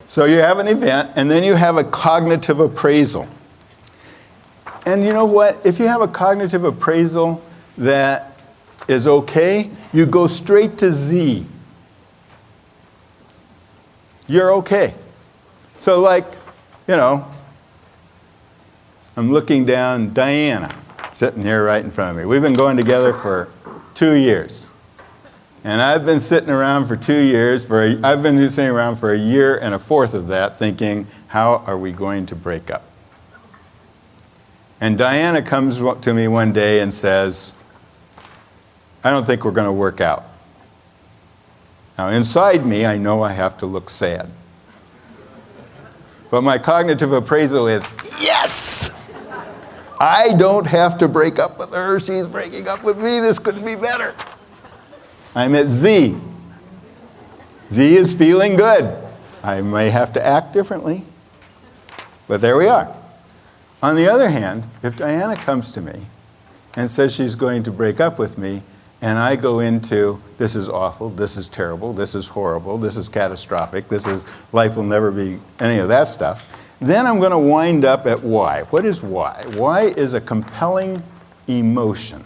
So you have an event, and then you have a cognitive appraisal. And you know what? If you have a cognitive appraisal that is okay, you go straight to Z. You're okay. So like, I'm looking down, Diana, sitting here right in front of me. We've been going together for 2 years. And I've been sitting around for 2 years, I've been sitting around for a year and a fourth of that thinking, how are we going to break up? And Diana comes to me one day and says, I don't think we're going to work out. Now inside me, I know I have to look sad. But my cognitive appraisal is, yes! I don't have to break up with her. She's breaking up with me. This couldn't be better. I'm at Z. Z is feeling good. I may have to act differently, but there we are. On the other hand, if Diana comes to me and says she's going to break up with me, and I go into, this is awful, this is terrible, this is horrible, this is catastrophic, life will never be any of that stuff, then I'm going to wind up at Y. What is Y? Y is a compelling emotion.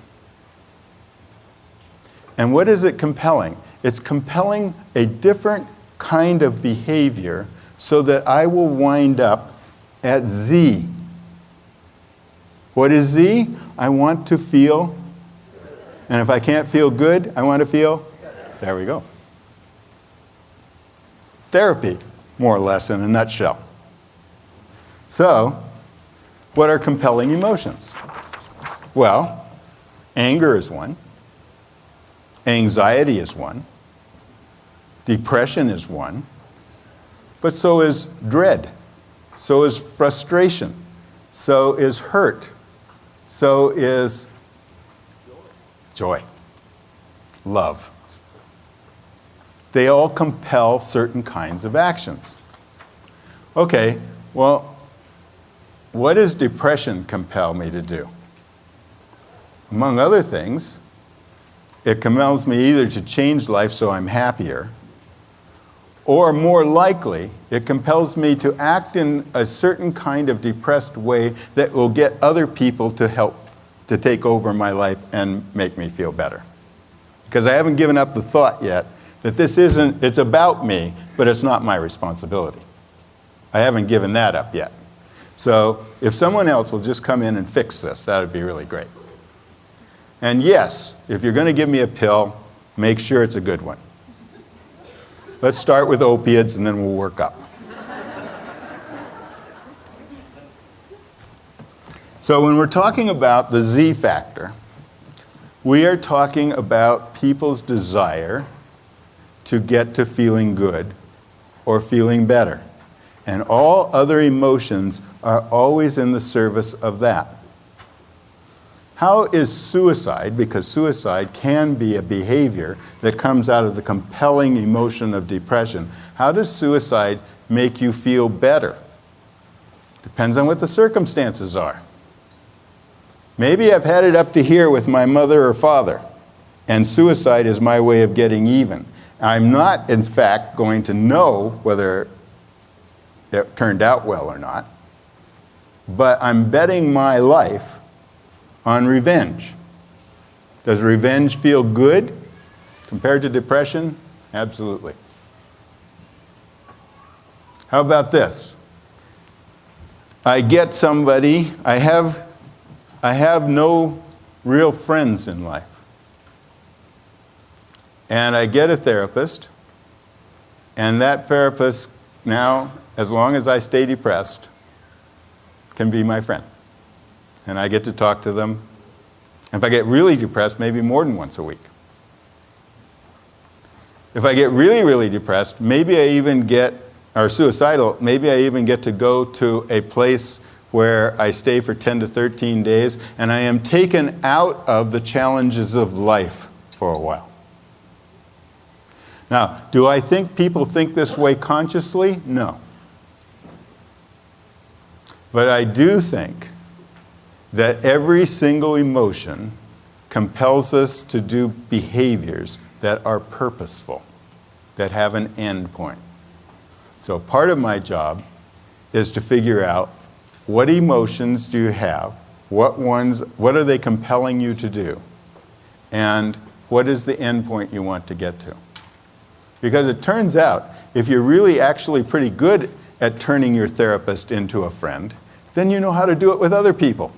And what is it compelling? It's compelling a different kind of behavior so that I will wind up at Z. What is Z? I want to feel, and if I can't feel good, I want to feel, there we go. Therapy, more or less, in a nutshell. So, what are compelling emotions? Well, anger is one. Anxiety is one. Depression is one. But so is dread. So is frustration. So is hurt. So is joy. Love. They all compel certain kinds of actions. Okay, well, what does depression compel me to do? Among other things, it compels me either to change life so I'm happier, or more likely, it compels me to act in a certain kind of depressed way that will get other people to help to take over my life and make me feel better. Because I haven't given up the thought yet that it's about me, but it's not my responsibility. I haven't given that up yet. So if someone else will just come in and fix this, that would be really great. And yes, if you're going to give me a pill, make sure it's a good one. Let's start with opiates and then we'll work up. So when we're talking about the Z factor, we are talking about people's desire to get to feeling good or feeling better. And all other emotions are always in the service of that. How is suicide, because suicide can be a behavior that comes out of the compelling emotion of depression, how does suicide make you feel better? Depends on what the circumstances are. Maybe I've had it up to here with my mother or father, and suicide is my way of getting even. I'm not, in fact, going to know whether it turned out well or not, but I'm betting my life on revenge. Does revenge feel good compared to depression? Absolutely. How about this? I get somebody, I have no real friends in life. And I get a therapist, and that therapist now, as long as I stay depressed, can be my friend. And I get to talk to them. If I get really depressed, maybe more than once a week. If I get really, really depressed, maybe I even get, or suicidal, maybe I even get to go to a place where I stay for 10 to 13 days, and I am taken out of the challenges of life for a while. Now, do I think people think this way consciously? No. But I do think that every single emotion compels us to do behaviors that are purposeful, that have an end point. So part of my job is to figure out what emotions do you have, what are they compelling you to do, and what is the end point you want to get to. Because it turns out, if you're really actually pretty good at turning your therapist into a friend, then you know how to do it with other people.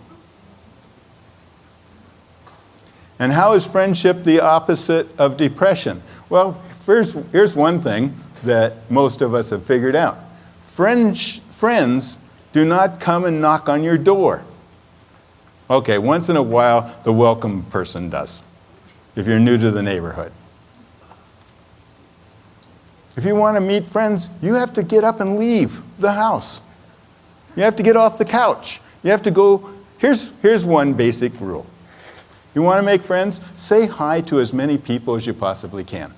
And how is friendship the opposite of depression? Well, here's one thing that most of us have figured out. Friends do not come and knock on your door. Okay, once in a while, the welcome person does, if you're new to the neighborhood. If you want to meet friends, you have to get up and leave the house. You have to get off the couch. You have to go. Here's one basic rule. You want to make friends? Say hi to as many people as you possibly can.